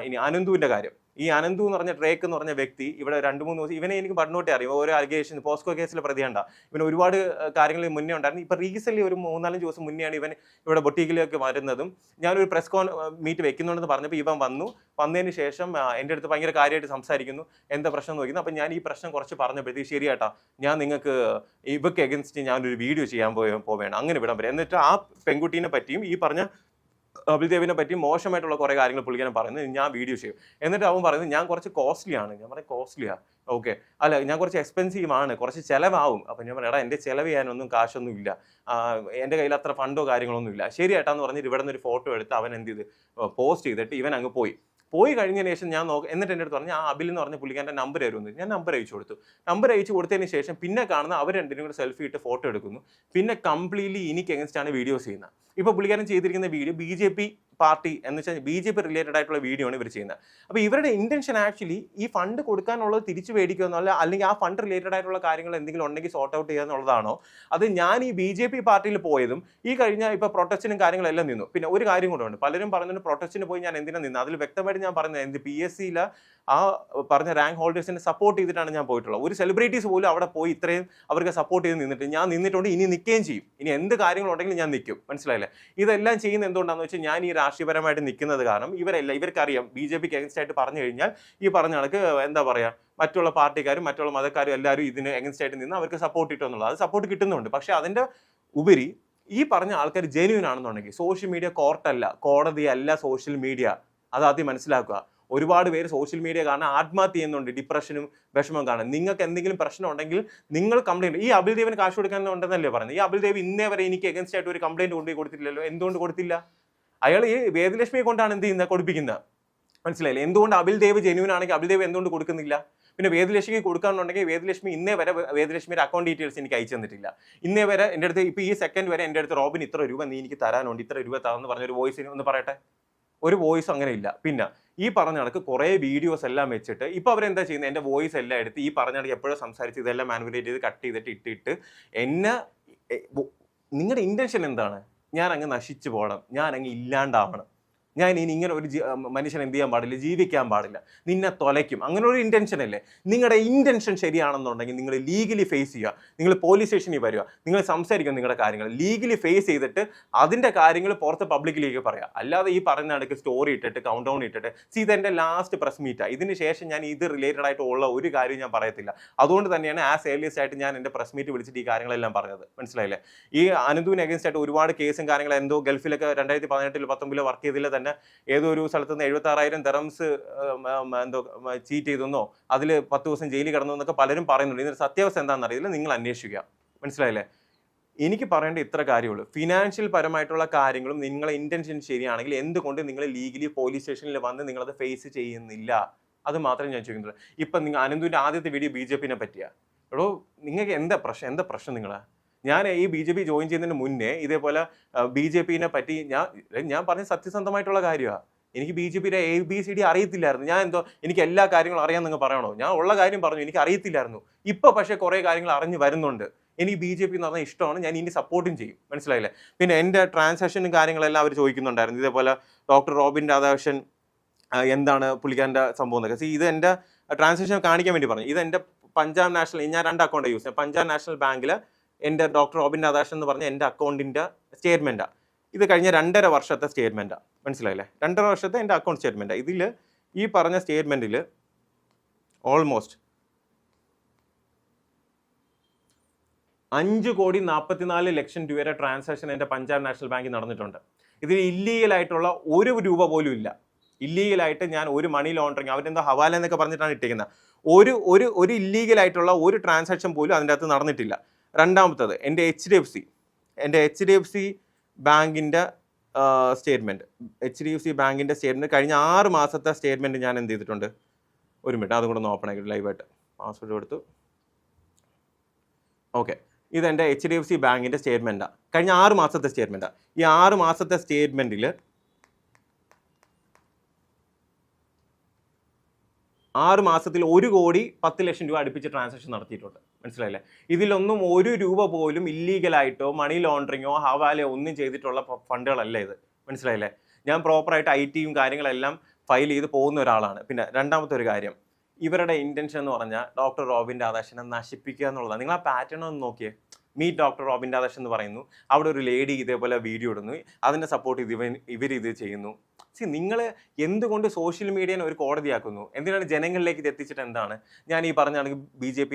ഇനി അനന്തുവിൻ്റെ കാര്യം. ഈ അനന്തു എന്ന് പറഞ്ഞ ഡ്രേക്ക് എന്ന് പറഞ്ഞ വ്യക്തി ഇവിടെ 2-3 ദിവസം ഇവനെ എനിക്ക് പണ്ടോട്ടേ അറിയാം. ഓരോ അലിഗേഷൻ പോസ്കോ കേസിലെ പ്രതിയുണ്ട. ഇവന് ഒരുപാട് കാര്യങ്ങൾ മുന്നേ ഉണ്ടായിരുന്നു. ഇപ്പം റീസെൻ്റ്ലി ഒരു 3-4 ദിവസം മുന്നെയാണ് ഇവൻ ഇവിടെ ബൊട്ടീക്കിലേക്ക് വരുന്നതും. ഞാനൊരു പ്രസ് മീറ്റ് വെക്കുന്നുണ്ടെന്ന് പറഞ്ഞപ്പോൾ ഇവൻ വന്നതിന് ശേഷം എൻ്റെ അടുത്ത് ഭയങ്കര കാര്യമായിട്ട് സംസാരിക്കുന്നു. എന്താ പ്രശ്നം നോക്കുന്നു. അപ്പം ഞാൻ ഈ പ്രശ്നം കുറച്ച് പറഞ്ഞപ്പോഴത്തേക്ക് ശരിയാട്ടാ, ഞാൻ നിങ്ങൾക്ക് ഇവർക്ക് എഗൻസ്റ്റ് ഞാനൊരു വീഡിയോ ചെയ്യാൻ പോവുകയാണ്, അങ്ങനെ വിടാൻ പറ്റും. എന്നിട്ട് ആ പെൺകുട്ടീനെ പറ്റിയും ഈ പറഞ്ഞ അഭിദേവിനെ പറ്റി മോശമായിട്ടുള്ള കുറേ കാര്യങ്ങൾ പുള്ളിക്കാരൻ പറയുന്നത് ഞാൻ വീഡിയോ ചെയ്യും. എന്നിട്ട് അവൻ പറയുന്നത് ഞാൻ കുറച്ച് കോസ്റ്റ്ലി ആണ്. ഞാൻ പറയും കോസ്റ്റ്ലിയാ, ഓക്കെ, അല്ല ഞാൻ കുറച്ച് എക്സ്പെൻസീവ് ആണ്, കുറച്ച് ചിലവാകും. അപ്പം ഞാൻ പറയാം, എൻ്റെ ചിലവ് ചെയ്യാനൊന്നും കാശൊന്നും ഇല്ല, എൻ്റെ കയ്യിൽ അത്ര ഫണ്ടോ കാര്യങ്ങളൊന്നും ഇല്ല. ശരിയായിട്ടാന്ന് പറഞ്ഞിട്ട് ഇവിടെ നിന്ന് ഒരു ഫോട്ടോ എടുത്ത് അവൻ എന്ത് ചെയ്ത് പോസ്റ്റ് ചെയ്തിട്ട് ഇവൻ അങ്ങ് പോയി കഴിഞ്ഞതിന് ശേഷം ഞാൻ എന്നിട്ട് എൻ്റെ അടുത്ത് പറഞ്ഞു ആ അബിൽ എന്ന് പറഞ്ഞ പുള്ളിക്കാരൻ്റെ നമ്പർ തരുമെന്ന്. ഞാൻ നമ്പർ അയച്ചു കൊടുത്തു. നമ്പർ അയച്ചു കൊടുത്തതിന് ശേഷം പിന്നെ കാണുന്ന അവർ രണ്ടിനും കൂടെ സെൽഫി ഇട്ട് ഫോട്ടോ എടുക്കുന്നു. പിന്നെ കംപ്ലീറ്റ്ലി എനിക്ക് എഗൻസ്റ്റ് ആണ് വീഡിയോസ് ചെയ്യുന്നത്. ഇപ്പോൾ പുള്ളിക്കാരൻ ചെയ്തിരിക്കുന്ന വീഡിയോ BJP പാർട്ടി എന്ന് വെച്ചാൽ BJP റിലേറ്റഡ് ആയിട്ടുള്ള വീഡിയോ ആണ് ഇവർ ചെയ്യുന്നത്. അപ്പോൾ ഇവരുടെ ഇന്റൻഷൻ ആക്ച്വലി ഈ ഫണ്ട് കൊടുക്കാനുള്ളത് തിരിച്ചു മേടിക്കുക എന്നല്ല, അല്ലെങ്കിൽ ആ ഫണ്ട് റിലേറ്റഡ് ആയിട്ടുള്ള കാര്യങ്ങൾ എന്തെങ്കിലും ഉണ്ടെങ്കിൽ സോർട്ട് ഔട്ട് ചെയ്യുക എന്നുള്ളതാണോ? അത് ഞാൻ ഈ BJP പാർട്ടിയിൽ പോയതും ഈ കഴിഞ്ഞ ഇപ്പോൾ പ്രൊട്ടസ്റ്റിനും കാര്യങ്ങളെല്ലാം നിന്നു. പിന്നെ ഒരു കാര്യം കൂടെ ഉണ്ട്, പലരും പറഞ്ഞിട്ട് പ്രൊട്ടസ്റ്റിന് പോയി ഞാൻ എന്തിനാ നിന്നു. അതിൽ വ്യക്തമായിട്ട് ഞാൻ പറഞ്ഞത് എന്ത് PSCയിലെ ആ പറഞ്ഞ റാങ്ക് ഹോൾഡേഴ്സിനെ സപ്പോർട്ട് ചെയ്തിട്ടാണ് ഞാൻ പോയിട്ടുള്ളത്. ഒരു സെലിബ്രിറ്റീസ് പോലും അവിടെ പോയി ഇത്രയും അവർക്ക് സപ്പോർട്ട് ചെയ്ത് നിന്നിട്ട് ഞാൻ നിന്നിട്ടുണ്ട്, ഇനി നിൽക്കുകയും ചെയ്യും. ഇനി എന്ത് കാര്യങ്ങളുണ്ടെങ്കിലും ഞാൻ നിൽക്കും. മനസ്സിലായില്ലേ? ഇതെല്ലാം ചെയ്യുന്നത് എന്തുകൊണ്ടാണെന്ന് വെച്ചാൽ ഞാൻ ഈ രാഷ്ട്രീയപരമായിട്ട് നിൽക്കുന്നത് കാരണം ഇവർക്കറിയാം BJPക്ക് എഗൻസ്റ്റ് ആയിട്ട് പറഞ്ഞു കഴിഞ്ഞാൽ ഈ പറഞ്ഞ കണക്ക് എന്താ പറയുക, മറ്റുള്ള പാർട്ടിക്കാരും മറ്റുള്ള മതക്കാരും എല്ലാവരും ഇതിന് എഗൻസ്റ്റ് ആയിട്ട് നിന്ന് അവർക്ക് സപ്പോർട്ട് കിട്ടുമെന്നുള്ളത്. അത് സപ്പോർട്ട് കിട്ടുന്നുണ്ട്. പക്ഷേ അതിൻ്റെ ഉപരി ഈ പറഞ്ഞ ആൾക്കാർ ജെന്യൂൻ ആണെന്നുണ്ടെങ്കിൽ സോഷ്യൽ മീഡിയ കോർട്ടല്ല, കോടതിയല്ല സോഷ്യൽ മീഡിയ. അതാദ്യം മനസ്സിലാക്കുക. ഒരുപാട് പേര് സോഷ്യൽ മീഡിയ കാരണം ആത്മഹത്യ ചെയ്യുന്നുണ്ട്, ഡിപ്രഷനും വിഷമം കാണാൻ. നിങ്ങൾക്ക് എന്തെങ്കിലും പ്രശ്നം ഉണ്ടെങ്കിൽ നിങ്ങൾ കംപ്ലൈൻറ്റ്. ഈ അബിൽദേവിന് കാശ് കൊടുക്കാനുണ്ടെന്നല്ലേ പറയുന്നത്. ഈ അബിൽദേവ് ഇന്നേ വരെ എനിക്ക് എഗൻസ്റ്റ് ആയിട്ട് ഒരു കംപ്ലൈൻറ്റ് കൊണ്ടുപോയി കൊടുത്തിട്ടില്ലല്ലോ. എന്തുകൊണ്ട് കൊടുത്തില്ല? അയാൾ ഈ വേദലക്ഷ്മിയെ കൊണ്ടാണ് എന്ത് ചെയ്യുന്നത്, കൊടുപ്പിക്കുന്നത്. മനസ്സിലായില്ലേ? എന്തുകൊണ്ട് അബിൽദേവ് ജെന്യൂൻ ആണെങ്കിൽ അബിൽദേവ് എന്തുകൊണ്ട് കൊടുക്കുന്നില്ല? പിന്നെ വേദലക്ഷ്മിക്ക് കൊടുക്കാനുണ്ടെങ്കിൽ വേദലക്ഷ്മി ഇന്നേ വരെ വേദലക്ഷ്മിയുടെ അക്കൗണ്ട് ഡീറ്റെയിൽസ് എനിക്ക് അയച്ചു തന്നിട്ടില്ല. ഇന്നേ വരെ എൻ്റെ അടുത്ത് ഇപ്പോൾ ഈ സെക്കൻഡ് വരെ എൻ്റെ അടുത്ത് റോബിൻ ഇത്ര രൂപ നീ എനിക്ക് തരാനുണ്ട്, ഇത്ര രൂപ തരാമെന്ന് പറഞ്ഞൊരു വോയിസ് ഒന്ന് പറയട്ടെ. ഒരു വോയിസ് അങ്ങനെ ഇല്ല. പിന്നെ ഈ പറഞ്ഞ കണക്ക് കുറേ വീഡിയോസ് എല്ലാം വെച്ചിട്ട് ഇപ്പോൾ അവരെന്താ ചെയ്യുന്നത്, എൻ്റെ വോയിസ് എല്ലാം എടുത്ത് ഈ പറഞ്ഞ കണക്ക് എപ്പോഴും സംസാരിച്ച് ഇതെല്ലാം മാനിപ്പുലേറ്റ് ചെയ്ത് കട്ട് ചെയ്തിട്ട് ഇട്ടിട്ട് എന്നെ, നിങ്ങളുടെ ഇൻറ്റൻഷൻ എന്താണ്? ഞാൻ അങ്ങ് നശിച്ചു പോകണം, ഞാൻ അങ്ങ് ഇല്ലാണ്ടാവണം, ഞാൻ ഇനി ഇങ്ങനെ ഒരു മനുഷ്യൻ എന്ത് ചെയ്യാൻ പാടില്ല, ജീവിക്കാൻ പാടില്ല, നിന്നെ തൊലയ്ക്കും, അങ്ങനെ ഒരു ഇൻറ്റൻഷൻ അല്ലേ? നിങ്ങളുടെ ഇൻറ്റൻഷൻ ശരിയാണെന്നുണ്ടെങ്കിൽ നിങ്ങൾ ലീഗലി ഫേസ് ചെയ്യുക. നിങ്ങൾ പോലീസ് സ്റ്റേഷനിൽ വരിക, നിങ്ങൾ സംസാരിക്കുക നിങ്ങളുടെ കാര്യങ്ങൾ ലീഗലി ഫേസ് ചെയ്തിട്ട് അതിൻ്റെ കാര്യങ്ങൾ പുറത്ത് പബ്ലിക്കിലേക്ക് പറയുക. അല്ലാതെ ഈ പറയുന്ന നടക്ക് സ്റ്റോറി ഇട്ടിട്ട് കൗണ്ട് ഡൗൺ ഇട്ടിട്ട് ഇതെൻ്റെ ലാസ്റ്റ് പ്രസ് മീറ്റാണ്, ഇതിന് ശേഷം ഞാൻ ഇത് റിലേറ്റഡ് ആയിട്ട് ഉള്ള ഒരു കാര്യം ഞാൻ പറയത്തില്ല. അതുകൊണ്ട് തന്നെയാണ് ആസ് ഏർലിയസ്റ്റ് ആയിട്ട് ഞാൻ എൻ്റെ പ്രസ് മീറ്റ് വിളിച്ചിട്ട് ഈ കാര്യങ്ങളെല്ലാം പറഞ്ഞത്. മനസ്സിലായില്ലേ? ഈ അനന്തുവിന് എഗൻസ്റ്റ് ആയിട്ട് ഒരുപാട് കേസും കാര്യങ്ങളും എന്തോ ഗൾഫിലൊക്കെ 2018-19 വർക്ക് ചെയ്തില്ല തന്നെ ഏതോ ഒരു സ്ഥലത്ത് നിന്ന് 76,000 ദിർഹംസ് എന്തോ ചീറ്റ് ചെയ്തെന്നോ അതിൽ 10 ദിവസം ജയിലിൽ കിടന്നു എന്നൊക്കെ പലരും പറയുന്നുണ്ട്. ഇതിന്റെ സത്യാവസ്ഥ എന്താണെന്ന് അറിയില്ല, നിങ്ങൾ അന്വേഷിക്കുക. മനസ്സിലായില്ലേ? എനിക്ക് പറയേണ്ട ഇത്ര കാര്യമുള്ളൂ. ഫിനാൻഷ്യൽ പരമായിട്ടുള്ള കാര്യങ്ങളും നിങ്ങളെ ഇന്റൻഷൻ ശരിയാണെങ്കിൽ എന്തുകൊണ്ട് നിങ്ങൾ ലീഗലി പോലീസ് സ്റ്റേഷനിൽ വന്ന് നിങ്ങളത് ഫേസ് ചെയ്യുന്നില്ല? അത് മാത്രമേ ഞാൻ ചോദിക്കുന്നുള്ളൂ. ഇപ്പം നിങ്ങൾ അനന്തുവിൻ്റെ ആദ്യത്തെ വീഡിയോ BJPനെ പറ്റിയാ. എടോ, നിങ്ങൾക്ക് എന്താ പ്രശ്നം നിങ്ങളാ? ഞാൻ ഈ BJP ജോയിൻ ചെയ്യുന്നതിന് മുന്നേ ഇതേപോലെ BJPനെ പറ്റി ഞാൻ പറഞ്ഞ സത്യസന്ധമായിട്ടുള്ള കാര്യമാണ്. എനിക്ക് BJPയുടെ ABCD അറിയത്തില്ലായിരുന്നു. ഞാൻ എനിക്ക് എല്ലാ കാര്യങ്ങളും അറിയാൻ നിങ്ങൾ പറയണോ? ഞാൻ ഉള്ള കാര്യം പറഞ്ഞു, എനിക്ക് അറിയത്തില്ലായിരുന്നു. ഇപ്പോൾ പക്ഷേ കുറേ കാര്യങ്ങൾ അറിഞ്ഞു വരുന്നുണ്ട്. എനിക്ക് BJP എന്ന് പറഞ്ഞാൽ ഇഷ്ടമാണ്, ഞാൻ ഇനി സപ്പോർട്ടും ചെയ്യും. മനസ്സിലായില്ലേ? പിന്നെ എൻ്റെ ട്രാൻസാക്ഷനും കാര്യങ്ങളെല്ലാം അവർ ചോദിക്കുന്നുണ്ടായിരുന്നു. ഇതേപോലെ ഡോക്ടർ റോബിൻ രാധാകൃഷ്ണൻ എന്താണ് പുള്ളിക്കാരൻ്റെ സംഭവം എന്നൊക്കെ. ഇത് എൻ്റെ ട്രാൻസാക്ഷൻ കാണിക്കാൻ വേണ്ടി പറഞ്ഞു. ഇത് എൻ്റെ പഞ്ചാബ് നാഷണൽ, ഞാൻ 2 അക്കൗണ്ട് യൂസ് ചെയ്യാം. പഞ്ചാബ് നാഷണൽ ബാങ്കിൽ എൻ്റെ ഡോക്ടർ റോബിൻ രാധാകൃഷ്ണൻ എന്ന് പറഞ്ഞ എൻ്റെ അക്കൗണ്ടിൻ്റെ സ്റ്റേറ്റ്മെൻറ്റാണ്. ഇത് കഴിഞ്ഞ 2.5 വർഷത്തെ സ്റ്റേറ്റ്മെൻറ്റാണ്. മനസ്സിലായില്ലേ? 2.5 വർഷത്തെ എൻ്റെ അക്കൗണ്ട് സ്റ്റേറ്റ്മെൻറ്റാണ്. ഇതിൽ ഈ പറഞ്ഞ സ്റ്റേറ്റ്മെൻറ്റിൽ ഓൾമോസ്റ്റ് 5,44,00,000 രൂപയുടെ ട്രാൻസാക്ഷൻ എൻ്റെ പഞ്ചാബ് നാഷണൽ ബാങ്കിൽ നടന്നിട്ടുണ്ട്. ഇതിൽ ഇല്ലീഗലായിട്ടുള്ള ഒരു രൂപ പോലും ഇല്ല. ഇല്ലീഗലായിട്ട് ഞാൻ ഒരു മണി ലോണ്ടറിങ് അവരെന്തോ ഹവാല എന്നൊക്കെ പറഞ്ഞിട്ടാണ് ഇട്ടിരിക്കുന്നത്. ഒരു ഇല്ലീഗലായിട്ടുള്ള ഒരു ട്രാൻസാക്ഷൻ പോലും അതിൻ്റെ അകത്ത് നടന്നിട്ടില്ല. രണ്ടാമത്തത് എൻ്റെ HDFC ബാങ്കിൻ്റെ സ്റ്റേറ്റ്മെൻറ്റ്. HDFC ബാങ്കിൻ്റെ സ്റ്റേറ്റ്മെൻറ്റ് കഴിഞ്ഞ 6 മാസത്തെ സ്റ്റേറ്റ്മെൻറ്റ് ഞാൻ എന്ത് ചെയ്തിട്ടുണ്ട്? ഒരു മിനിറ്റ്, അതും കൂടെ ഒന്ന് ഓപ്പൺ ആക്കി ലൈവായിട്ട് പാസ്വേഡ് കൊടുത്തു. ഓക്കെ, ഇതെൻ്റെ HDFC ബാങ്കിൻ്റെ സ്റ്റേറ്റ്മെൻറ്റാണ്. കഴിഞ്ഞ 6 മാസത്തെ സ്റ്റേറ്റ്മെൻറ്റാണ്. ഈ 6 മാസത്തെ സ്റ്റേറ്റ്മെൻറ്റിൽ 6 മാസത്തിൽ 1,10,00,000 രൂപ അടുപ്പിച്ച് ട്രാൻസാക്ഷൻ നടത്തിയിട്ടുണ്ട്. മനസ്സിലായില്ലേ? ഇതിലൊന്നും 1 രൂപ പോലും ഇല്ലീഗലായിട്ടോ മണി ലോണ്ടറിങ്ങോ ഹവാലയോ ഒന്നും ചെയ്തിട്ടുള്ള ഫണ്ടുകളല്ല ഇത്. മനസ്സിലായില്ലേ? ഞാൻ പ്രോപ്പറായിട്ട് IT കാര്യങ്ങളെല്ലാം ഫയൽ ചെയ്ത് പോകുന്ന ഒരാളാണ്. പിന്നെ രണ്ടാമത്തെ ഒരു കാര്യം, ഇവരുടെ ഇന്റൻഷൻ എന്ന് പറഞ്ഞാൽ ഡോക്ടർ റോബിൻ രാധാകൃഷ്ണനെ നശിപ്പിക്കുക എന്നുള്ളതാണ്. നിങ്ങൾ ആ പാറ്റേൺ ഒന്ന് നോക്കിയേ. മീറ്റ് ഡോക്ടർ റോബിൻ രാധാകൃഷ്ണൻ എന്ന് പറയുന്നു, അവിടെ ഒരു ലേഡി ഇതേപോലെ വീഡിയോ ഇടുന്നു, അതിനെ സപ്പോർട്ട് ചെയ്ത് ഇവരിത് ചെയ്യുന്നു. നിങ്ങൾ എന്തുകൊണ്ട് സോഷ്യൽ മീഡിയനെ ഒരു കോടതിയാക്കുന്നു? എന്തിനാണ് ജനങ്ങളിലേക്ക് ഇത് എത്തിച്ചിട്ട് എന്താണ്? ഞാൻ ഈ പറഞ്ഞാണെങ്കിൽ BJP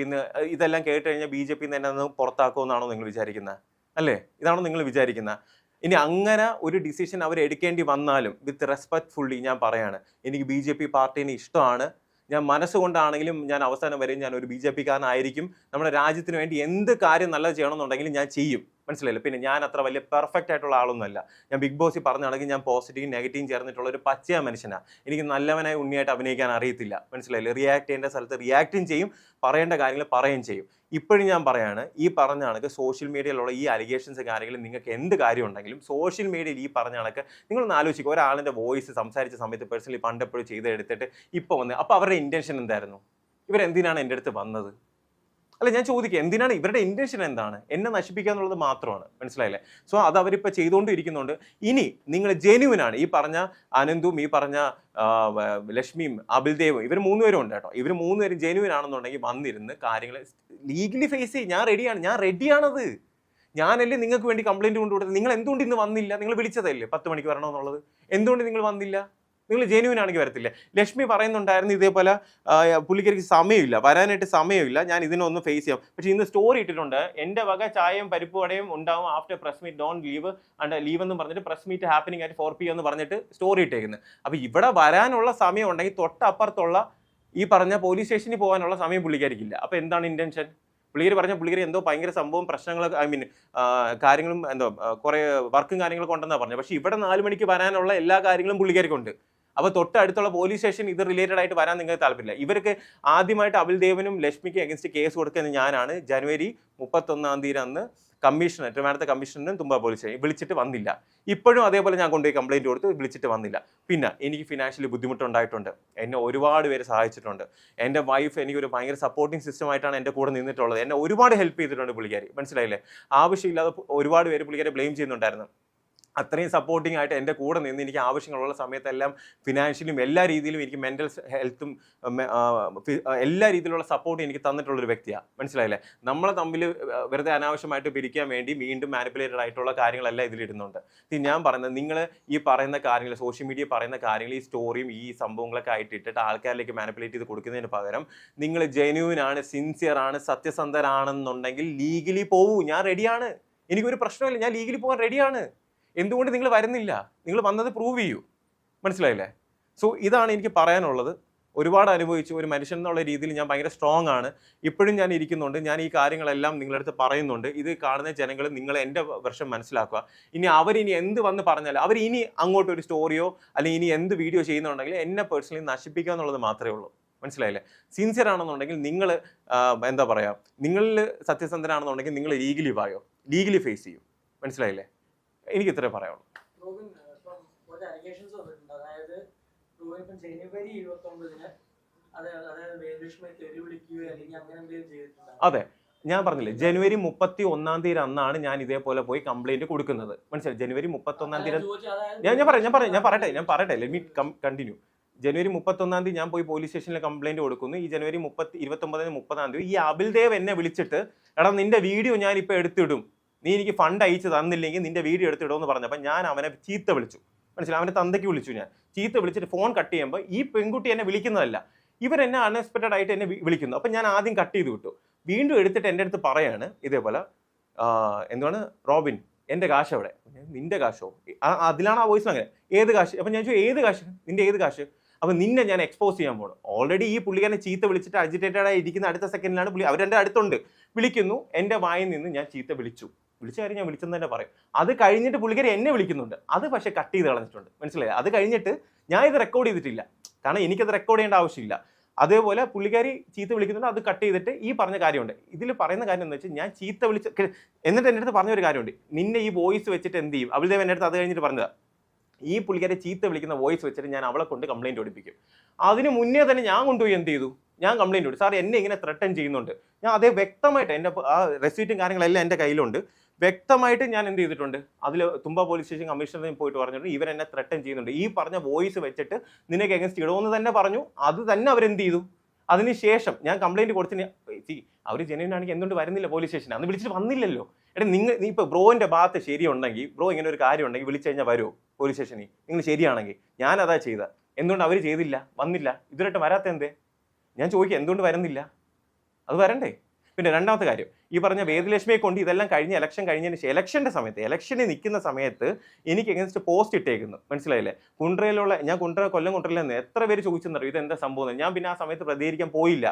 ഇതെല്ലാം കേട്ട് കഴിഞ്ഞാൽ BJP എന്നെ ഒന്ന് പുറത്താക്കുമെന്നാണോ നിങ്ങൾ വിചാരിക്കുന്നത്? അല്ലേ? ഇതാണോ നിങ്ങൾ വിചാരിക്കുന്നത്? ഇനി അങ്ങനെ ഒരു ഡിസിഷൻ അവർ എടുക്കേണ്ടി വന്നാലും വിത്ത് റെസ്പെക്ട്ഫുള്ളി ഞാൻ പറയാണ്, എനിക്ക് BJP പാർട്ടീനെ ഇഷ്ടമാണ്. ഞാൻ മനസ്സുകൊണ്ടാണെങ്കിലും ഞാൻ അവസാനം വരെ ഞാൻ ഒരു BJP കാരനായിരിക്കും. നമ്മുടെ രാജ്യത്തിന് വേണ്ടി എന്ത് കാര്യം നല്ലത് ചെയ്യണമെന്നുണ്ടെങ്കിലും ഞാൻ ചെയ്യും. മനസ്സിലായില്ല? പിന്നെ ഞാൻ അത്ര വലിയ പെർഫെക്റ്റ് ആയിട്ടുള്ള ആളൊന്നുമല്ല. ഞാൻ ബിഗ് ബോസിൽ പറഞ്ഞാണെങ്കിൽ ഞാൻ പോസിറ്റീവും നെഗറ്റീവും ചേർന്നിട്ടുള്ള ഒരു പച്ചയ മനുഷ്യനാണ്. എനിക്ക് നല്ലവനായി ഉണ്ണിയായിട്ട് അഭിനയിക്കാൻ അറിയത്തില്ല. മനസ്സിലായില്ലേ? റിയാക്ട് ചെയ്യേണ്ട സ്ഥലത്ത് റിയാക്റ്റും ചെയ്യും, പറയേണ്ട കാര്യങ്ങൾ പറയുകയും ചെയ്യും. ഇപ്പോഴും ഞാൻ പറയാണ്, ഈ പറഞ്ഞ കണക്ക് സോഷ്യൽ മീഡിയയിലുള്ള ഈ അലിഗേഷൻസ് കാര്യങ്ങളും നിങ്ങൾക്ക് എന്ത് കാര്യം ഉണ്ടെങ്കിലും സോഷ്യൽ മീഡിയയിൽ ഈ പറഞ്ഞ കണക്ക് നിങ്ങളൊന്ന് ആലോചിക്കുക. ഒരാളിൻ്റെ വോയിസ് സംസാരിച്ച സമയത്ത് പേഴ്സണലി പണ്ടെപ്പോഴും ചെയ്തെടുത്തിട്ട് ഇപ്പോൾ വന്ന്, അപ്പോൾ അവരുടെ ഇൻറ്റൻഷൻ എന്തായിരുന്നു? ഇവരെന്തിനാണ് എൻ്റെ അടുത്ത് വന്നത്? അല്ല, ഞാൻ ചോദിക്കുക, എന്തിനാണ് ഇവരുടെ ഇൻറ്റൻഷൻ? എന്താണ്? എന്നെ നശിപ്പിക്കുക എന്നുള്ളത് മാത്രമാണ്. മനസ്സിലായില്ലേ? സോ അത് അവരിപ്പോൾ ചെയ്തുകൊണ്ടിരിക്കുന്നുണ്ട്. ഇനി നിങ്ങൾ ജെന്യുവിനാണ്, ഈ പറഞ്ഞ അനന്തും ഈ പറഞ്ഞ ലക്ഷ്മിയും അബിൽദേവും ഇവർ 3 പേരും ഉണ്ട് കേട്ടോ. ഇവർ 3 പേരും ജെന്യുവിൻ ആണെന്നുണ്ടെങ്കിൽ വന്നിരുന്ന് കാര്യങ്ങൾ ലീഗലി ഫേസ് ചെയ്യും. ഞാൻ റെഡിയാണത്. ഞാനല്ലേ നിങ്ങൾക്ക് വേണ്ടി കംപ്ലൈൻറ്റ് കൊണ്ടുകൊടുത്തത്? നിങ്ങൾ എന്തുകൊണ്ട് ഇന്ന് വന്നില്ല? നിങ്ങൾ വിളിച്ചതല്ലേ 10 മണിക്ക് വരണമെന്നുള്ളത്? എന്തുകൊണ്ട് നിങ്ങൾ വന്നില്ല? നിങ്ങൾ ജെന്യുവിൻ ആണെങ്കിൽ വരത്തില്ലേ? ലക്ഷ്മി പറയുന്നുണ്ടായിരുന്നു ഇതേപോലെ പുള്ളിക്കാരിക്ക് സമയമില്ല, വരാനായിട്ട് സമയമില്ല, ഞാൻ ഇതിനൊന്ന് ഫേസ് ചെയ്യാം. പക്ഷേ ഇന്ന് സ്റ്റോറി ഇട്ടിട്ടുണ്ട്, എൻ്റെ വക ചായയും പരിപ്പ് വടയും ഉണ്ടാവും after press meet, don't leave എന്ന് പറഞ്ഞിട്ട് press meet happening at 4 PM എന്ന് പറഞ്ഞിട്ട് സ്റ്റോറി ഇട്ടേക്കുന്നത്. അപ്പോൾ ഇവിടെ വരാനുള്ള സമയം ഉണ്ടെങ്കിൽ തൊട്ടപ്പുറത്തുള്ള ഈ പറഞ്ഞ പോലീസ് സ്റ്റേഷനിൽ പോകാനുള്ള സമയം പുള്ളിക്കാരിക്കില്ല. അപ്പോൾ എന്താണ് ഇൻറ്റൻഷൻ? പുള്ളിക്കാരി എന്തോ ഭയങ്കര സംഭവം പ്രശ്നങ്ങളൊക്കെ കാര്യങ്ങളും എന്തോ കുറേ വർക്കും കാര്യങ്ങളൊക്കെ ഉണ്ടെന്നാണ് പറഞ്ഞത്. പക്ഷേ ഇവിടെ 4 മണിക്ക് വരാനുള്ള എല്ലാ കാര്യങ്ങളും പുള്ളിക്കാരിക്കുണ്ട്. അപ്പോൾ തൊട്ടടുത്തുള്ള പോലീസ് സ്റ്റേഷൻ ഇത് റിലേറ്റഡ് ആയിട്ട് വരാൻ നിങ്ങൾക്ക് താല്പര്യമില്ല. ഇവർക്ക് ആദ്യമായിട്ട് അബിൽദേവനും ലക്ഷ്മിക്ക് അഗൻസ്റ്റ് കേസ് കൊടുക്കുന്നത് ഞാനാണ്. ജനുവരി 31 അന്ന് കമ്മീഷണർ, ട്രിവാൻഡ്രത്തെ കമ്മീഷണറിനും തുമ്പ പോലീസ് സ്റ്റേഷൻ വിളിച്ചിട്ട് വന്നില്ല. ഇപ്പോഴും അതേപോലെ ഞാൻ കൊണ്ടുപോയി കംപ്ലയിൻറ്റ് കൊടുത്ത് വിളിച്ചിട്ട് വന്നില്ല. പിന്നെ എനിക്ക് ഫിനാൻഷ്യലി ബുദ്ധിമുട്ടുണ്ടായിട്ടുണ്ട്. എന്നെ ഒരുപാട് പേര് സഹായിച്ചിട്ടുണ്ട്. എൻ്റെ വൈഫ് എനിക്കൊരു ഭയങ്കര സപ്പോർട്ടിങ് സിസ്റ്റമായിട്ടാണ് എൻ്റെ കൂടെ നിന്നിട്ടുള്ളത്. എന്നെ ഒരുപാട് ഹെൽപ്പ് ചെയ്തിട്ടുണ്ട് പുള്ളിക്കാരി. മനസ്സിലായില്ലേ? ആവശ്യമില്ലാതെ ഒരുപാട് പേര് പുള്ളിക്കാരെ ബ്ലെയിം ചെയ്യുന്നുണ്ടായിരുന്നു. അത്രയും സപ്പോർട്ടിംഗ് ആയിട്ട് എൻ്റെ കൂടെ നിന്ന് എനിക്ക് ആവശ്യങ്ങളുള്ള സമയത്തെല്ലാം ഫിനാൻഷ്യലിയും എല്ലാ രീതിയിലും എനിക്ക് മെൻ്റൽ ഹെൽത്തും എല്ലാ രീതിയിലുള്ള സപ്പോർട്ടും എനിക്ക് തന്നിട്ടുള്ളൊരു വ്യക്തിയാണ്. മനസ്സിലായില്ലേ? നമ്മളെ തമ്മിൽ വെറുതെ അനാവശ്യമായിട്ട് പിരിക്കാൻ വേണ്ടി വീണ്ടും മാനിപ്പുലേറ്റഡ് ആയിട്ടുള്ള കാര്യങ്ങളെല്ലാം ഇതിലിടുന്നുണ്ട്. ഞാൻ പറയുന്നത്, നിങ്ങൾ ഈ പറയുന്ന കാര്യങ്ങൾ, സോഷ്യൽ മീഡിയ പറയുന്ന കാര്യങ്ങൾ, ഈ സ്റ്റോറിയും ഈ സംഭവങ്ങളൊക്കെ ആയിട്ട് ഇട്ടിട്ട് ആൾക്കാരിലേക്ക് മാനിപ്പുലേറ്റ് ചെയ്ത് കൊടുക്കുന്നതിന് പകരം നിങ്ങൾ ജെന്യുവിൻ ആണ്, സിൻസിയർ ആണ്, സത്യസന്ധരാണെന്നുണ്ടെങ്കിൽ ലീഗലി പോവൂ. ഞാൻ റെഡിയാണ്. എനിക്കൊരു പ്രശ്നമില്ല. ഞാൻ ലീഗലി പോകാൻ റെഡിയാണ്. എന്തുകൊണ്ട് നിങ്ങൾ വരുന്നില്ല? നിങ്ങൾ വന്നത് പ്രൂവ് ചെയ്യൂ. മനസ്സിലായില്ലേ? സോ ഇതാണ് എനിക്ക് പറയാനുള്ളത്. ഒരുപാട് അനുഭവിച്ചു. ഒരു മനുഷ്യൻ എന്നുള്ള രീതിയിൽ ഞാൻ ഭയങ്കര സ്ട്രോങ് ആണ്. ഇപ്പോഴും ഞാൻ ഇരിക്കുന്നുണ്ട്. ഞാൻ ഈ കാര്യങ്ങളെല്ലാം നിങ്ങളുടെ അടുത്ത് പറയുന്നുണ്ട്. ഇത് കാണുന്ന ജനങ്ങൾ നിങ്ങൾ എൻ്റെ വെർഷൻ മനസ്സിലാക്കുക. ഇനി അവരിനി എന്ത് വന്ന് പറഞ്ഞാലും അവർ ഇനി അങ്ങോട്ട് ഒരു സ്റ്റോറിയോ അല്ലെങ്കിൽ ഇനി എന്ത് വീഡിയോ ചെയ്യുന്നുണ്ടെങ്കിൽ എന്നെ പേഴ്സണലി നശിപ്പിക്കുക എന്നുള്ളത് മാത്രമേ ഉള്ളൂ. മനസ്സിലായില്ലേ? സിൻസിയർ ആണെന്നുണ്ടെങ്കിൽ നിങ്ങൾ എന്താ പറയുക, നിങ്ങളിൽ സത്യസന്ധനാണെന്നുണ്ടെങ്കിൽ നിങ്ങൾ ലീഗലി വായോ, ലീഗലി ഫേസ് ചെയ്യൂ. മനസ്സിലായില്ലേ? എനിക്ക് ഇത്രേ പറയാനുള്ളൂ. അതെ, ഞാൻ പറഞ്ഞില്ലേ, ജനുവരി 31 അന്നാണ് ഞാൻ ഇതേപോലെ പോയി കംപ്ലൈന്റ് കൊടുക്കുന്നത്. മനസ്സിലായി? ജനുവരി 31 ഞാൻ പറയട്ടെ ലെറ്റ് മീ കണ്ടിന്യൂ. ജനുവരി 31 ഞാൻ പോയി പോലീസ് സ്റ്റേഷനിൽ കംപ്ലൈന്റ് കൊടുക്കുന്നു. ഈ ജനുവരി 29-30 ഈ അബിൽദേവ് എന്നെ വിളിച്ചിട്ട്, എടാ നിന്റെ വീഡിയോ ഞാൻ ഇപ്പൊ എടുത്തിടും, നീ എനിക്ക് ഫണ്ട് അയച്ചു തന്നില്ലെങ്കിൽ നിന്റെ വീഡിയോ എടുത്തിടുമെന്ന് പറഞ്ഞപ്പോൾ ഞാൻ അവനെ ചീത്ത വിളിച്ചു. മനസ്സിലായി? അവൻ്റെ തന്തയ്ക്ക് വിളിച്ചു. ഞാൻ ചീത്ത വിളിച്ചിട്ട് ഫോൺ കട്ട് ചെയ്യുമ്പോൾ ഈ പെൺകുട്ടി എന്നെ വിളിക്കുന്നതല്ല, ഇവരെന്നെ അൺഎക്സ്പെക്റ്റഡ് ആയിട്ട് എന്നെ വിളിക്കുന്നു. അപ്പം ഞാൻ ആദ്യം കട്ട് ചെയ്ത് വിട്ടു. വീണ്ടും എടുത്തിട്ട് എൻ്റെ അടുത്ത് പറയാണ് ഇതേപോലെ, എന്താണ് റോബിൻ, എൻ്റെ കാശ് എവിടെ? നിന്റെ കാശോ? അതിലാണ് ആ വോയിസ്. അങ്ങനെ ഏത് കാശ്? അപ്പം ഞാൻ ചോദിച്ചു, ഏത് കാശ്? നിന്റെ ഏത് കാശ്? അപ്പം നിന്നെ ഞാൻ എക്സ്പോസ് ചെയ്യാൻ പോകണം. ഓൾറെഡി ഈ പുള്ളിക്കാരനെ ചീത്ത വിളിച്ചിട്ട് അജിറ്റേറ്റഡ് ആയി ഇരിക്കുന്ന അടുത്ത സെക്കൻഡിലാണ് പുള്ളി, അവരെൻ്റെ അടുത്തുണ്ട്, വിളിക്കുന്നു. എൻ്റെ വായിൽ നിന്ന് ഞാൻ ചീത്ത വിളിച്ച കാര്യം ഞാൻ വിളിച്ചെന്ന് തന്നെ പറയും. അത് കഴിഞ്ഞിട്ട് പുള്ളിക്കാരി എന്നെ വിളിക്കുന്നുണ്ട്. അത് പക്ഷേ കട്ട് ചെയ്ത് കളഞ്ഞിട്ടുണ്ട്. മനസ്സിലായി? അത് കഴിഞ്ഞിട്ട് ഞാൻ ഇത് റെക്കോർഡ് ചെയ്തിട്ടില്ല, കാരണം എനിക്കത് റെക്കോർഡ് ചെയ്യേണ്ട ആവശ്യമില്ല. അതേപോലെ പുള്ളിക്കാരി ചീത്ത വിളിക്കുന്നുണ്ട്, അത് കട്ട് ചെയ്തിട്ട് ഈ പറഞ്ഞ കാര്യമുണ്ട്. ഇതിൽ പറയുന്ന കാര്യം എന്ന് വെച്ചാൽ, ഞാൻ ചീത്ത എന്നിട്ട് എൻ്റെ അടുത്ത് പറഞ്ഞൊരു കാര്യമുണ്ട്, നിന്നെ ഈ വോയിസ് വെച്ചിട്ട് എന്ത് ചെയ്യും? അബിൽദേവ് എൻ്റെ അടുത്ത് അത് കഴിഞ്ഞിട്ട് പറഞ്ഞതാണ്, ഈ പുള്ളിക്കാരെ ചീത്ത വിളിക്കുന്ന വോയിസ് വെച്ചിട്ട് ഞാൻ അവളെ കൊണ്ട് കംപ്ലൈൻറ്റ് കൊടുപ്പിക്കും. അതിന് മുന്നേ തന്നെ ഞാൻ കൊണ്ടുപോയി എന്ത് ചെയ്തു? ഞാൻ കംപ്ലൈൻറ്റ് കൊടുത്തു. സാർ എന്നെ ഇങ്ങനെ ത്രെട്ടൻ ചെയ്യുന്നുണ്ട്. ഞാൻ അതേ വ്യക്തമായിട്ട് എൻ്റെ ആ റെസീറ്റും കാര്യങ്ങളെല്ലാം എൻ്റെ കയ്യിലുണ്ട്. വ്യക്തമായിട്ട് ഞാൻ എന്ത് ചെയ്തിട്ടുണ്ട്, അതിൽ തുമ്പ പോലീസ് സ്റ്റേഷൻ കമ്മീഷണറിൽ പോയിട്ട് പറഞ്ഞിട്ടുണ്ട് ഇവരെന്നെ ത്രട്ടൻ ചെയ്യുന്നുണ്ട്, ഈ പറഞ്ഞ വോയിസ് വെച്ചിട്ട് നിനക്ക് എഗൻസ്റ്റ് ഇടുമെന്ന് തന്നെ പറഞ്ഞു. അത് തന്നെ അവരെന്ത് ചെയ്തു. അതിനുശേഷം ഞാൻ കംപ്ലൈന്റ് കൊടുത്തിന്. അവർ ജെന്യൂൻ ആണെങ്കിൽ എന്തുകൊണ്ട് വരുന്നില്ല പോലീസ് സ്റ്റേഷൻ? അന്ന് വിളിച്ചിട്ട് വന്നില്ലല്ലോ. എടാ നീ ഇപ്പോൾ ബ്രോന്റെ ഭാഗത്ത് ശരിയുണ്ടെങ്കിൽ, ബ്രോ ഇങ്ങനെ ഒരു കാര്യം ഉണ്ടെങ്കിൽ വിളിച്ചു കഴിഞ്ഞാൽ വരുമോ പോലീസ് സ്റ്റേഷനിൽ? നിങ്ങൾ ശരിയാണെങ്കിൽ ഞാൻ അതാ ചെയ്ത. എന്തുകൊണ്ട് അവർ ചെയ്തില്ല, വന്നില്ല, ഇതുവരെയായിട്ട് വരാത്ത എന്തേ? ഞാൻ ചോദിക്കുക, എന്തുകൊണ്ട് വരുന്നില്ല? അത് വരണ്ടേ? പിന്നെ രണ്ടാമത്തെ കാര്യം, ഈ പറഞ്ഞ വേദലക്ഷ്മിയെ കൊണ്ട് ഇതെല്ലാം കഴിഞ്ഞ് ഇലക്ഷൻ കഴിഞ്ഞതിന് ശേഷം ഇലക്ഷൻ്റെ സമയത്ത്, ഇലക്ഷനിൽ നിൽക്കുന്ന സമയത്ത് എനിക്ക് എഗൻസ്റ്റ് പോസ്റ്റ് ഇട്ടേക്കുന്നു, മനസ്സിലായില്ലേ? കുണ്ട്രയിലുള്ള ഞാൻ കൊല്ലം കുണ്ട്രയിൽ നിന്ന് എത്ര പേര് ചോദിച്ചെന്നറിയോ ഇതെന്താ സംഭവം? ഞാൻ പിന്നെ ആ സമയത്ത് പ്രതികരിക്കാൻ പോയില്ല.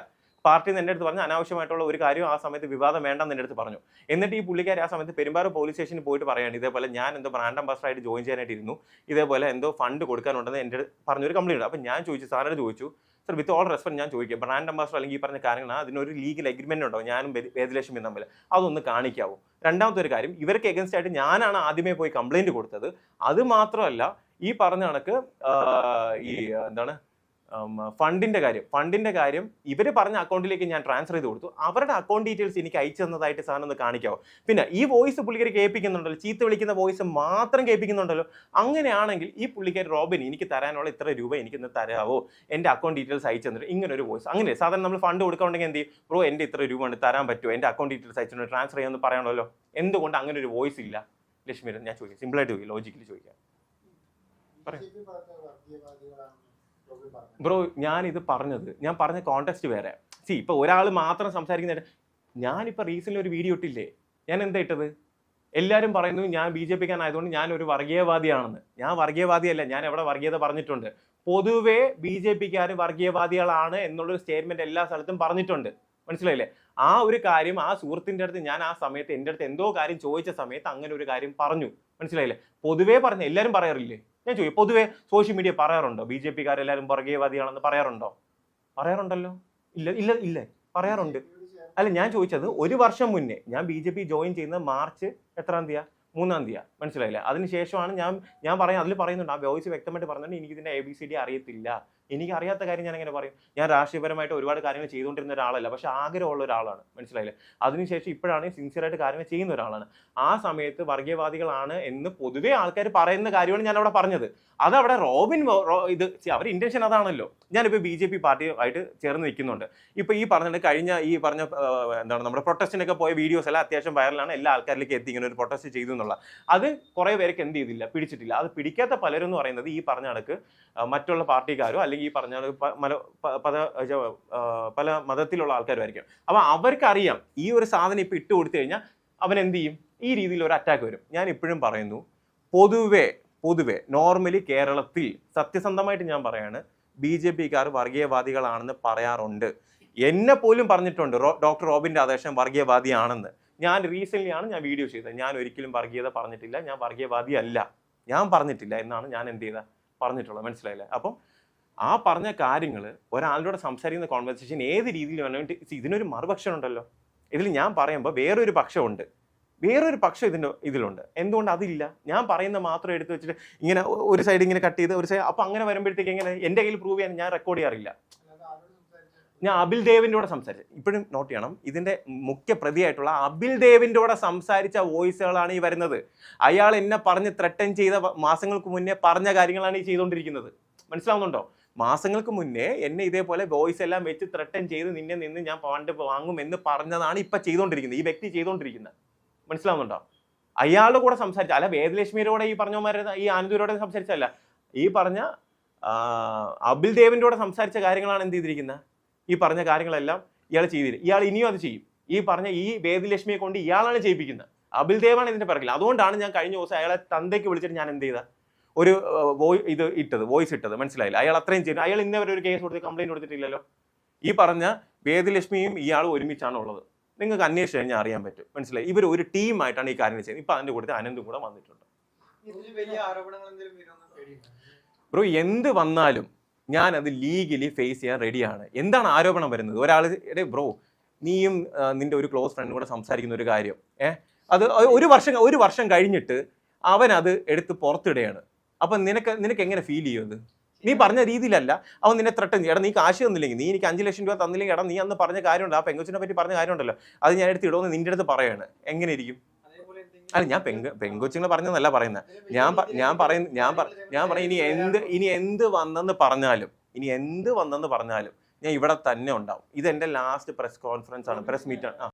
പാർട്ടി എൻ്റെ അടുത്ത് പറഞ്ഞ് അനാവശ്യമായിട്ടുള്ള ഒരു കാര്യം ആ സമയത്ത് വിവാദം വേണ്ടെന്ന് എൻ്റെ അടുത്ത് പറഞ്ഞു. എന്നിട്ട് ഈ പുള്ളിക്കാർ ആ സമയത്ത് പെരുമ്പാറ പോലീസ് സ്റ്റേഷനിൽ പോയിട്ട് പറയാണ് ഇതേപോലെ ഞാൻ എന്തോ ബ്രാൻഡ് അംബാസഡർ ആയിട്ട് ജോയിൻ ചെയ്യാനായിട്ടിരുന്നു, ഇതേപോലെ എന്തോ ഫണ്ട് കൊടുക്കാനുണ്ടെന്ന് എൻ്റെ പറഞ്ഞൊരു കംപ്ലൈൻറ്റ്. അപ്പം ഞാൻ ചോദിച്ചു, സാറിനോട് ചോദിച്ചു, സർ വിത്ത് ഓൾ റെസ്പെക്ട് ഞാൻ ചോദിക്കുക, ബ്രാൻഡ് അംബാസഡർ അല്ലെങ്കിൽ ഈ പറഞ്ഞ കാര്യങ്ങളാണ് അതിനൊരു ലീഗൽ എഗ്രിമെന്റ് ഉണ്ടോ ഞാനും വേദലക്ഷ്മിയും തമ്മിൽ, അതൊന്ന് കാണിക്കാവോ? രണ്ടാമത്തെ ഒരു കാര്യം, ഇവർക്ക് എഗൻസ്റ്റ് ആയിട്ട് ഞാനാണ് ആദ്യമേ പോയി കംപ്ലൈന്റ് കൊടുത്തത്. അത് മാത്രമല്ല ഈ പറഞ്ഞ കണക്ക് ഈ എന്താണ് ഫണ്ടിന്റെ കാര്യം ഇവർ പറഞ്ഞ അക്കൗണ്ടിലേക്ക് ഞാൻ ട്രാൻസ്ഫർ ചെയ്ത് കൊടുത്തു. അവരുടെ അക്കൗണ്ട് ഡീറ്റെയിൽസ് എനിക്ക് അയച്ചു തന്നതായിട്ട് സാധനം ഒന്ന് കാണിക്കാവോ? പിന്നെ ഈ വോയിസ് പുള്ളിക്കാർ കേൾപ്പിക്കുന്നുണ്ടല്ലോ, ചീത്ത വിളിക്കുന്ന വോയിസ് മാത്രം കേൾപ്പിക്കുന്നുണ്ടല്ലോ. അങ്ങനെയാണെങ്കിൽ ഈ പുള്ളിക്കാർ റോബിൻ എനിക്ക് തരാനുള്ള ഇത്ര രൂപ എനിക്കിന്ന് തരാവോ, എൻ്റെ അക്കൗണ്ട് ഡീറ്റെയിൽസ് അയച്ചു തന്നിട്ട് ഇങ്ങനെ ഒരു വോയിസ്. അങ്ങനെ സാധാരണ നമ്മൾ ഫണ്ട് കൊടുക്കാനുണ്ടെങ്കിൽ എന്ത് ചെയ്യും, ബ്രോ എൻ്റെ ഇത്ര രൂപ ഉണ്ട് തരാൻ പറ്റുമോ, എൻ്റെ അക്കൗണ്ട് ഡീറ്റെയിൽസ് അയച്ചിട്ട് ട്രാൻസ്ഫർ ചെയ്യാമെന്ന് പറയണമല്ലോ. എന്തുകൊണ്ട് അങ്ങനെ ഒരു വോയിസ് ഇല്ല ലക്ഷ്മി? ഞാൻ ചോദിക്കാം, സിമ്പിളായിട്ട് ചോദിക്കും, ലോജിക്കലി ചോദിക്കാം. ബ്രോ ഞാനിത് ഞാൻ പറഞ്ഞ കോണ്ടെക്സ്റ്റ് വേറെ. ഇപ്പൊ ഒരാൾ മാത്രം സംസാരിക്കുന്ന, ഞാനിപ്പോൾ റീസെന്റ് ഒരു വീഡിയോ ഇട്ടില്ലേ, ഞാൻ എന്താ ഇട്ടത്? എല്ലാവരും പറയുന്നു ഞാൻ BJP-ക്കാനായതുകൊണ്ട് ഞാൻ ഒരു വർഗീയവാദിയാണെന്ന്. ഞാൻ വർഗീയവാദിയല്ല. ഞാൻ എവിടെ വർഗീയത പറഞ്ഞിട്ടുണ്ട്? പൊതുവെ BJP-ക്കാർ വർഗീയവാദികളാണ് എന്നുള്ളൊരു സ്റ്റേറ്റ്മെന്റ് എല്ലാ സ്ഥലത്തും പറഞ്ഞിട്ടുണ്ട്, മനസ്സിലായില്ലേ? ആ ഒരു കാര്യം ആ സുഹൃത്തിന്റെ അടുത്ത് ഞാൻ ആ സമയത്ത് എൻ്റെ അടുത്ത് എന്തോ കാര്യം ചോദിച്ച സമയത്ത് അങ്ങനെ ഒരു കാര്യം പറഞ്ഞു, മനസ്സിലായില്ലേ? പൊതുവേ പറഞ്ഞു, എല്ലാവരും പറയാറില്ലേ? ഞാൻ ചോദിക്കും, പൊതുവെ സോഷ്യൽ മീഡിയ പറയാറുണ്ടോ BJP-ക്കാരെല്ലാവരും വർഗീയവാദികളെന്ന്? പറയാറുണ്ടല്ലോ. ഇല്ല പറയാറുണ്ട്. അല്ല, ഞാൻ ചോദിച്ചത് ഒരു വർഷം മുന്നേ ഞാൻ BJP ജോയിൻ ചെയ്യുന്നത് മാർച്ച് എത്രാം തീയതി? 3-ാം തീയതി, മനസ്സിലായില്ലേ? അതിനുശേഷമാണ് ഞാൻ പറയാം, അതിൽ പറയുന്നുണ്ട്, ആ വോയിസ് വ്യക്തമായിട്ട് പറഞ്ഞിട്ടുണ്ട് എനിക്കിതിൻ്റെ ABCD അറിയത്തില്ല. എനിക്ക് അറിയാത്ത കാര്യം ഞാൻ എങ്ങനെ പറയും? ഞാൻ രാഷ്ട്രീയപരമായിട്ട് ഒരുപാട് കാര്യങ്ങൾ ചെയ്തുകൊണ്ടിരുന്ന ഒരാളല്ല, പക്ഷെ ആഗ്രഹമുള്ള ഒരാളാണ്, മനസ്സിലായില്ലേ? അതിനുശേഷം ഇപ്പോഴാണ് സിൻസിയറായിട്ട് കാര്യങ്ങൾ ചെയ്യുന്ന ഒരാളാണ്. ആ സമയത്ത് വർഗീയവാദികളാണ് എന്ന് പൊതുവേ ആൾക്കാർ പറയുന്ന കാര്യമാണ് ഞാൻ അവിടെ പറഞ്ഞത്. അതവിടെ റോബിൻ ഇത് അവരുടെ ഇന്റൻഷൻ അതാണല്ലോ. ഞാനിപ്പോൾ BJP പാർട്ടിയായിട്ട് ചേർന്ന് നിൽക്കുന്നുണ്ട്. ഇപ്പൊ ഈ പറഞ്ഞിട്ട് കഴിഞ്ഞ ഈ പറഞ്ഞ എന്താണ് നമ്മുടെ പ്രൊട്ടസ്റ്റിനൊക്കെ പോയ വീഡിയോസ് എല്ലാം അത്യാവശ്യം വൈറലാണ്, എല്ലാ ആൾക്കാരിലേക്ക് എത്തി ഇങ്ങനെ ഒരു പ്രൊട്ടസ്റ്റ് ചെയ്തു എന്നുള്ള. അത് കുറെ പേർക്ക് എന്ത് ചെയ്തില്ല, പിടിച്ചിട്ടില്ല. അത് പിടിക്കാത്ത പലരും എന്ന് പറയുന്നത് ഈ പറഞ്ഞ കണക്ക് മറ്റുള്ള പാർട്ടിക്കാരോ അല്ലെങ്കിൽ ഈ പറഞ്ഞ പല മതത്തിലുള്ള ആൾക്കാരും ആയിരിക്കും. അപ്പൊ അവർക്കറിയാം ഈ ഒരു സാധനം ഇപ്പൊ ഇട്ട് കൊടുത്തു കഴിഞ്ഞാൽ അവൻ എന്ത് ചെയ്യും, ഈ രീതിയിൽ ഒരു അറ്റാക്ക് വരും. ഞാൻ ഇപ്പോഴും പറയുന്നു, പൊതുവെ നോർമലി കേരളത്തിൽ സത്യസന്ധമായിട്ട് ഞാൻ പറയാണ്, BJP-ക്കാർ വർഗീയവാദികളാണെന്ന് പറയാറുണ്ട്. എന്നെ പോലും പറഞ്ഞിട്ടുണ്ട് ഡോക്ടർ റോബിൻ്റെ ആദേശം വർഗീയവാദിയാണെന്ന്. ഞാൻ റീസെൻ്റ്ലി ആണ് ഞാൻ വീഡിയോ ചെയ്തത്. ഞാൻ ഒരിക്കലും വർഗീയത പറഞ്ഞിട്ടില്ല, ഞാൻ വർഗീയവാദി അല്ല, ഞാൻ പറഞ്ഞിട്ടില്ല എന്നാണ് ഞാൻ എന്ത് ചെയ്ത പറഞ്ഞിട്ടുള്ളത്, മനസ്സിലായില്ലേ? അപ്പം ആ പറഞ്ഞ കാര്യങ്ങൾ ഒരാളുടെ സംസാരിക്കുന്ന കോൺവെർസേഷൻ ഏത് രീതിയിൽ വേണമെങ്കിൽ ഇതിനൊരു മറുപക്ഷം ഉണ്ടല്ലോ. ഇതിൽ ഞാൻ പറയുമ്പോൾ വേറൊരു പക്ഷമുണ്ട്, ഇതിലുണ്ട്. എന്തുകൊണ്ട് അതില്ല? ഞാൻ പറയുന്ന മാത്രം എടുത്ത് വെച്ചിട്ട് ഇങ്ങനെ ഒരു സൈഡ് ഇങ്ങനെ കട്ട് ചെയ്ത് ഒരു സൈഡ്, അപ്പം അങ്ങനെ വരുമ്പോഴത്തേക്ക് എങ്ങനെ എൻ്റെ കയ്യിൽ പ്രൂവ് ചെയ്യാൻ ഞാൻ റെക്കോർഡ് ചെയ്യാറില്ല. ഞാൻ അബിൽ ദേവിൻ്റെ കൂടെ സംസാരിച്ചു, ഇപ്പോഴും നോട്ട് ചെയ്യണം, ഇതിൻ്റെ മുഖ്യ പ്രതിയായിട്ടുള്ള അബിൽ ദേവിൻ്റെ കൂടെ സംസാരിച്ച വോയിസുകളാണ് ഈ വരുന്നത്. അയാൾ എന്നെ പറഞ്ഞ് ത്രട്ടൻ ചെയ്ത മാസങ്ങൾക്ക് മുന്നേ പറഞ്ഞ കാര്യങ്ങളാണ് ഈ ചെയ്തുകൊണ്ടിരിക്കുന്നത്, മനസ്സിലാവുന്നുണ്ടോ? മാസങ്ങൾക്ക് മുന്നേ എന്നെ ഇതേപോലെ വോയിസ് എല്ലാം വെച്ച് ത്രട്ടൻ ചെയ്ത് നിന്ന് ഞാൻ ഫണ്ട് വാങ്ങും എന്ന് പറഞ്ഞതാണ് ഇപ്പം ചെയ്തുകൊണ്ടിരിക്കുന്നത്, ഈ വ്യക്തി ചെയ്തുകൊണ്ടിരിക്കുന്നത്, മനസ്സിലാവുന്നുണ്ടോ? അയാളുടെ കൂടെ സംസാരിച്ച, അല്ല വേദലക്ഷ്മിയോടെ ഈ പറഞ്ഞമാരുടെ ഈ ആനന്ദൂരോടെ സംസാരിച്ചല്ല, ഈ പറഞ്ഞ അബിൽ ദേവിൻ്റെ കൂടെ സംസാരിച്ച കാര്യങ്ങളാണ് എന്ത് ചെയ്തിരിക്കുന്നത്. ഈ പറഞ്ഞ കാര്യങ്ങളെല്ലാം ഇയാൾ ചെയ്തിരിക്കും, ഇയാൾ ഇനിയും അത് ചെയ്യും. ഈ പറഞ്ഞ ഈ വേദലക്ഷ്മിയെ കൊണ്ട് ഇയാളാണ് ചെയ്യിപ്പിക്കുന്നത്, അബിൽ ദേവാണ് ഇതിന്റെ പിറകിൽ. അതുകൊണ്ടാണ് ഞാൻ കഴിഞ്ഞ ദിവസം അയാളെ തന്തയ്ക്ക് വിളിച്ചിട്ട് ഞാൻ എന്ത് ചെയ്ത ഒരു വോയിസ് ഇട്ടത്, മനസ്സിലായില്ല? അയാൾ അത്രയും ചെയ്തു. അയാൾ ഇന്നവരെ ഒരു കേസ് കൊടുത്ത് കംപ്ലൈന്റ് കൊടുത്തിട്ടില്ലല്ലോ. ഈ പറഞ്ഞ വേദലക്ഷ്മിയും ഇയാളും ഒരുമിച്ചാണ് ഉള്ളത്. നിങ്ങൾക്ക് അന്വേഷിച്ച് കഴിഞ്ഞാൽ അറിയാൻ പറ്റും, മനസ്സിലായി? ഇവർ ഒരു ടീമായിട്ടാണ് ഈ കാര്യങ്ങൾ ചെയ്യുന്നത്. ഇപ്പൊ അതിന്റെ കൂടെ അനന്തും കൂടെ വന്നിട്ടുണ്ട്. ബ്രോ എന്ത് വന്നാലും ഞാൻ അത് ലീഗലി ഫേസ് ചെയ്യാൻ റെഡിയാണ്. എന്താണ് ആരോപണം വരുന്നത്? ഒരാൾ ബ്രോ നീയും നിന്റെ ഒരു ക്ലോസ് ഫ്രണ്ടും കൂടെ സംസാരിക്കുന്ന ഒരു കാര്യം, അത് ഒരു വർഷം കഴിഞ്ഞിട്ട് അവൻ അത് എടുത്ത് പുറത്തിടുകയാണ്. അപ്പൊ നിനക്ക് എങ്ങനെ ഫീൽ ചെയ്യും? അത് നീ പറഞ്ഞ രീതിയിലല്ല, അവൻ നിന്നെ ത്രട്ടൻ ചെയ്യും. നീ കാശ് തന്നില്ലെങ്കിൽ, നീ എനിക്ക് 5 ലക്ഷം രൂപ തന്നില്ലെങ്കിൽ, നീ അന്ന് പറഞ്ഞ കാര്യമുണ്ട്, ആ പെങ്കൊച്ചിനെ പറ്റി പറഞ്ഞ കാര്യമുണ്ടല്ലോ, അത് ഞാൻ എടുത്ത് ഇടുമെന്ന് നിന്റെ അടുത്ത് പറയാണ്. എങ്ങനെ ഇരിക്കും? അല്ല ഞാൻ പെങ്കൊച്ചുങ്ങൾ പറഞ്ഞതല്ല പറയുന്നത്. ഞാൻ പറയും ഇനി എന്ത് വന്നെന്ന് പറഞ്ഞാലും ഞാൻ ഇവിടെ തന്നെ ഉണ്ടാവും. ഇത് എന്റെ ലാസ്റ്റ് പ്രസ് കോൺഫറൻസ് ആണ്, പ്രസ് മീറ്റ് ആണ്.